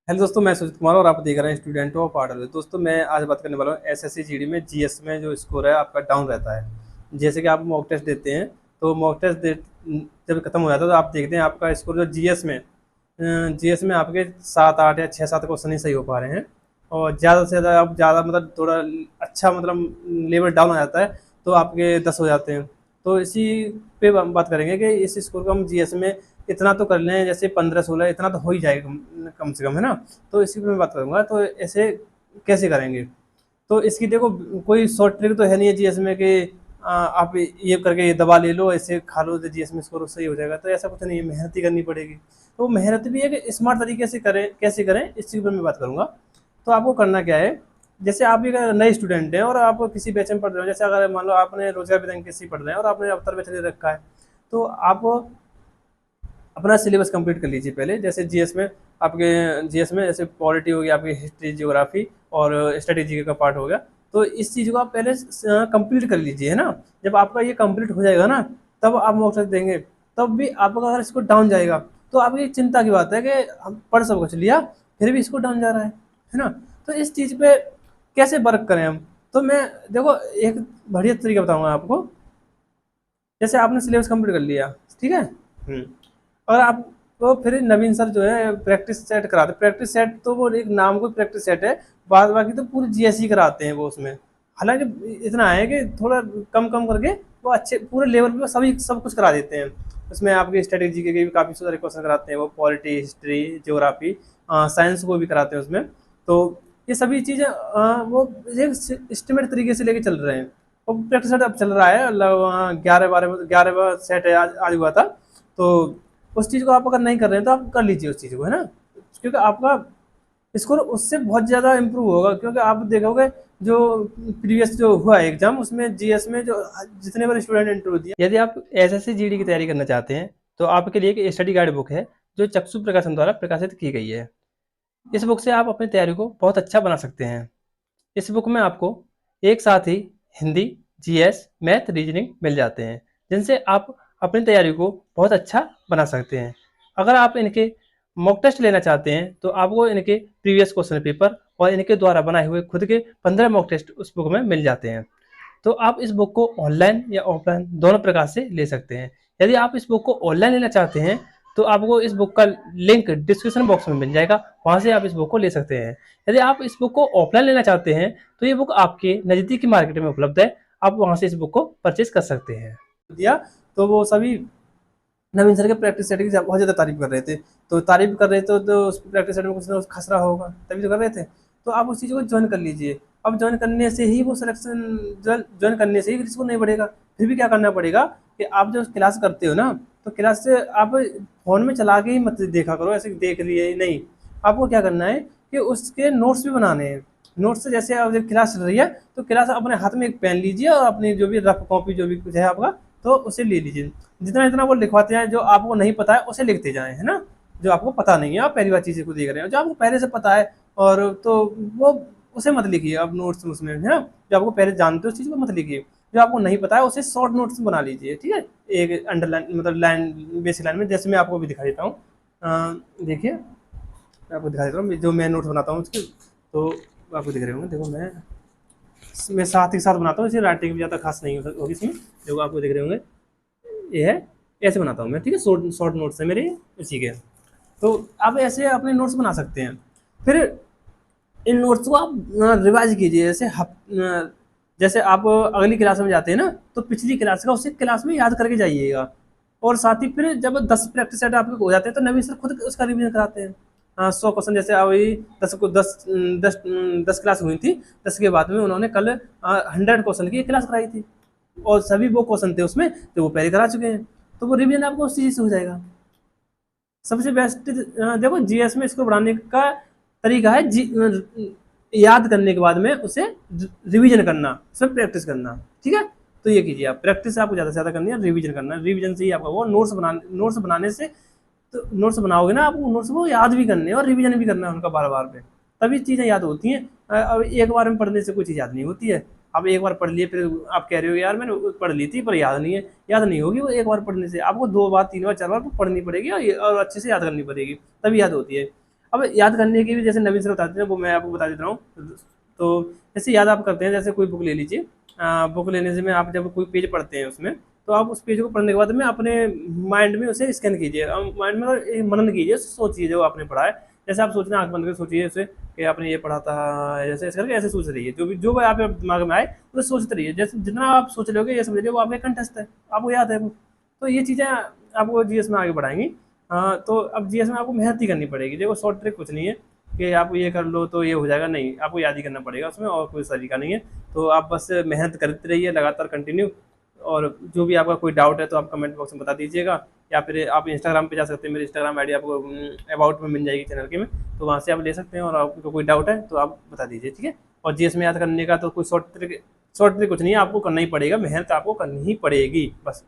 Hello दोस्तों, मैं सुजीत कुमार और आप देख रहे हैं स्टूडेंट ऑफ आर्ट। दोस्तों, मैं आज बात करने वाला हूँ एसएससी जीडी में जीएस में जो स्कोर है आपका डाउन रहता है। जैसे कि आप मॉक टेस्ट देते हैं, तो मॉक टेस्ट दे जब खत्म हो जाता है तो आप देखते हैं आपका स्कोर जो जीएस में आपके 7 8 या 6 7 क्वेश्चन ही सही हो पा रहे हैं। और ज़्यादा से ज़्यादा आप ज़्यादा मतलब थोड़ा अच्छा मतलब लेवल डाउन आ जाता है तो आपके 10 हो जाते हैं। तो इसी पे हम बात करेंगे कि इस स्कोर को हम जीएस में इतना तो कर लें, जैसे 15 16 इतना तो हो ही जाएगा कम से कम, है ना। तो इसी पे मैं बात करूँगा, तो ऐसे कैसे करेंगे। तो इसकी देखो, कोई शॉर्ट ट्रिक तो है नहीं है जीएस में कि आप ये करके ये दवा ले लो, ऐसे खा लो तो जीएस में स्कोर सही हो जाएगा। तो ऐसा कुछ नहीं है, मेहनत ही करनी पड़ेगी। तो मेहनत भी है कि स्मार्ट तरीके से करें, कैसे करें इस चीज़ पर मैं बात करूँगा। तो आपको करना क्या है, जैसे आप एक नए स्टूडेंट हैं और आप किसी बैच में पढ़ रहे हो, जैसे अगर मान लो आपने रोजगार विज्ञान किसी पढ़ रहे हैं और आपने अवतर बैच ले रखा है, तो आप अपना सिलेबस कंप्लीट कर लीजिए पहले। जैसे जीएस में जैसे पॉलिटी हो गया, आपकी हिस्ट्री जियोग्राफी और स्ट्रेटेजी का पार्ट हो गया। तो इस चीज़ को आप पहले कंप्लीट कर लीजिए, है ना। जब आपका ये कंप्लीट हो जाएगा ना, तब आप मौका देंगे। तब भी आपका अगर इसको डाउन जाएगा तो आपकी चिंता की बात है कि हम पढ़ सब कुछ लिया फिर भी इसको डाउन जा रहा है ना। तो इस चीज़ पे कैसे वर्क करें हम। तो मैं देखो एक बढ़िया तरीका बताऊंगा आपको। जैसे आपने सिलेबस कंप्लीट कर लिया, ठीक है। और आपको फिर नवीन सर जो है प्रैक्टिस सेट कराते हैं। प्रैक्टिस सेट तो वो एक नाम को प्रैक्टिस सेट है, बाद बाकी तो पूरी जीएसई कराते हैं वो उसमें। हालांकि इतना है कि थोड़ा कम कम करके वो अच्छे पूरे लेवल पे सभी सब कुछ करा देते हैं। उसमें आपकी स्ट्रेटेजी के भी काफ़ी सारे क्वेश्चन कराते हैं वो, पॉलिटी हिस्ट्री जियोग्राफी साइंस को भी कराते हैं उसमें। तो ये सभी चीज़ें वो एक सिस्टमेटिक तरीके से लेके चल रहे हैं। और प्रैक्टिस सेट अब चल रहा है, 11 सेट है आज हुआ था। तो उस चीज़ को आप अगर नहीं कर रहे हैं तो आप कर लीजिए उस चीज़ को, है ना। क्योंकि आपका स्कोर उससे बहुत ज़्यादा इम्प्रूव होगा। क्योंकि आप देखोगे जो प्रीवियस जो हुआ है एग्जाम, उसमें जीएस में जो जितने बार स्टूडेंट इंटरव्यू दिया। यदि आप एसएससी जीडी की तैयारी करना चाहते हैं तो आपके लिए एक स्टडी गाइड बुक है जो चक्षु प्रकाशन द्वारा प्रकाशित की गई है। इस बुक से आप अपनी तैयारी को बहुत अच्छा बना सकते हैं। इस बुक में आपको एक साथ ही हिंदी, जीएस, मैथ, रीजनिंग मिल जाते हैं, जिनसे आप अपनी तैयारी को बहुत अच्छा बना सकते हैं। अगर आप इनके मॉक टेस्ट लेना चाहते हैं तो आपको इनके प्रीवियस क्वेश्चन पेपर और इनके द्वारा बनाए हुए खुद के 15 मॉक टेस्ट उस बुक में मिल जाते हैं। तो आप इस बुक को ऑनलाइन या ऑफलाइन दोनों प्रकार से ले सकते हैं। यदि आप इस बुक को ऑनलाइन लेना चाहते हैं तो आपको इस बुक का लिंक डिस्क्रिप्शन बॉक्स में मिल जाएगा, वहाँ से आप इस बुक को ले सकते हैं। यदि आप इस बुक को ऑफलाइन लेना चाहते हैं तो ये बुक आपके नज़दीकी मार्केट में उपलब्ध है, आप वहाँ से इस बुक को परचेज कर सकते हैं। दिया तो वो सभी नवीन सर के प्रैक्टिस सेट की बहुत ज़्यादा तारीफ कर रहे थे। तो तारीफ कर रहे थे तो उस प्रैक्टिस सेट में कुछ ना कुछ खसरा होगा, तभी तो कर रहे थे। तो आप उस चीज़ को ज्वाइन कर लीजिए। अब ज्वाइन करने से ही वो सिलेक्शन, ज्वाइन करने से ही रिस्क नहीं बढ़ेगा। फिर भी क्या करना पड़ेगा कि आप जो क्लास करते हो ना, तो क्लास से आप फ़ोन में चला के ही मत देखा करो, ऐसे देख लिए नहीं। आपको क्या करना है कि उसके नोट्स भी बनाने हैं। नोट्स से जैसे अब जब क्लास चल रही है तो क्लास अपने हाथ में एक पेन लीजिए और अपनी जो भी रफ कॉपी जो भी कुछ है आपका, तो उसे ले लीजिए। जितना जितना वो लिखवाते हैं, जो आपको नहीं पता है उसे लिखते जाएं, है ना। जो आपको पता नहीं है, आप पहली बार चीज़ें को देख रहे हो, जो आपको पहले से पता है और तो वो उसे मत लिखिए। अब नोट्स उसमें, है ना, जो आपको पहले जानते हो उस चीज़ को मत लिखिए। जो आपको नहीं पता है उसे शॉर्ट नोट्स बना लीजिए, ठीक है। एक अंडरलाइन मतलब लाइन, बेसिक लाइन में, जैसे मैं आपको भी दिखा देता हूँ। देखिए मैं आपको दिखा देता हूँ जो मैं नोट्स बनाता हूँ उसके। तो आपको दिख रहे होंगे, देखो मैं साथ ही साथ बनाता हूँ, इसे राइटिंग भी ज़्यादा खास नहीं होगी इसमें। देखो आपको दिख रहे होंगे, ये है, ऐसे बनाता हूँ मैं, ठीक है। शॉर्ट शॉर्ट नोट्स है मेरे इसी के। तो आप ऐसे अपने नोट्स बना सकते हैं। फिर इन नोट्स को आप रिवाइज कीजिए। जैसे आप अगली क्लास में जाते हैं ना, तो पिछली क्लास का उसी क्लास में याद करके जाइएगा। और साथ ही फिर जब 10 प्रैक्टिस सेट आपके हो जाते हैं तो नवीन सर खुद उसका रिवीजन कराते हैं। 100 क्वेश्चन, जैसे अभी 10 क्लास हुई थी, 10 के बाद में उन्होंने कल 100 क्वेश्चन की एक क्लास कराई थी। और सभी वो क्वेश्चन थे उसमें तो वो पहले करा चुके हैं। तो वो रिवीजन आपको उस चीज़ से हो जाएगा। सबसे बेस्ट देखो जीएस में इसको बढ़ाने का तरीका है याद करने के बाद में उसे रिवीजन करना, सब प्रैक्टिस करना, ठीक है। तो ये कीजिए आप, प्रैक्टिस आपको ज़्यादा से ज़्यादा करनी है, रिवीजन करना। रिवीजन से ही आपका वो नोट्स बनाने से, तो नोट्स बनाओगे ना, आपको नोट्स को याद भी करने और रिवीजन भी करना है उनका बार बार पे, तभी चीज़ें याद होती हैं। अब एक बार में पढ़ने से कोई चीज़ याद नहीं होती है। आप एक बार पढ़ लिए, फिर आप कह रहे हो यार मैंने पढ़ ली थी पर याद नहीं है। याद नहीं होगी वो एक बार पढ़ने से, आपको 2 बार 3 बार 4 बार पढ़नी पड़ेगी और अच्छे से याद करनी पड़ेगी, तभी याद होती है। अब याद करने की भी जैसे नवीन सर बताते हैं, वो मैं आपको बता देता हूँ। तो जैसे याद आप करते हैं, जैसे कोई बुक ले लीजिए, बुक लेने से में आप जब कोई पेज पढ़ते हैं उसमें, तो आप उस पेज को पढ़ने के बाद में अपने माइंड में उसे स्कैन कीजिए, माइंड में एक मनन कीजिए, सोचिए जो आपने पढ़ा है। जैसे आप सोचना, आंख बंद करके सोचिए उसे कि आपने ये पढ़ा था, जैसे ऐसे करके ऐसे सोच रही है, जो भी आपके दिमाग में आए उसे सोचते रहिए। जैसे जितना आप सोच रहे होगे, ये समझ लीजिए वो आपके कंठस्थ है, आपको याद है वो। तो ये चीज़ें आपको जीएस में आगे बढ़ाएंगी। हाँ, तो अब जीएस में आपको मेहनत ही करनी पड़ेगी। देखो शॉर्ट ट्रिक कुछ नहीं है कि आप ये कर लो तो ये हो जाएगा, नहीं, आपको याद ही करना पड़ेगा उसमें, और कोई तरीका नहीं है। तो आप बस मेहनत करते रहिए लगातार, कंटिन्यू। और जो भी आपका कोई डाउट है तो आप कमेंट बॉक्स में बता दीजिएगा, या फिर आप इंस्टाग्राम पे जा सकते हैं, मेरी इंस्टाग्राम आईडी आपको अबाउट में मिल जाएगी चैनल के में, तो वहाँ से आप ले सकते हैं, और आपको कोई डाउट है तो आप बता दीजिए, ठीक है। और जीएस में याद करने का तो कोई शॉर्ट ट्रिक कुछ नहीं है, आपको करना ही पड़ेगा, मेहनत आपको करनी ही पड़ेगी बस।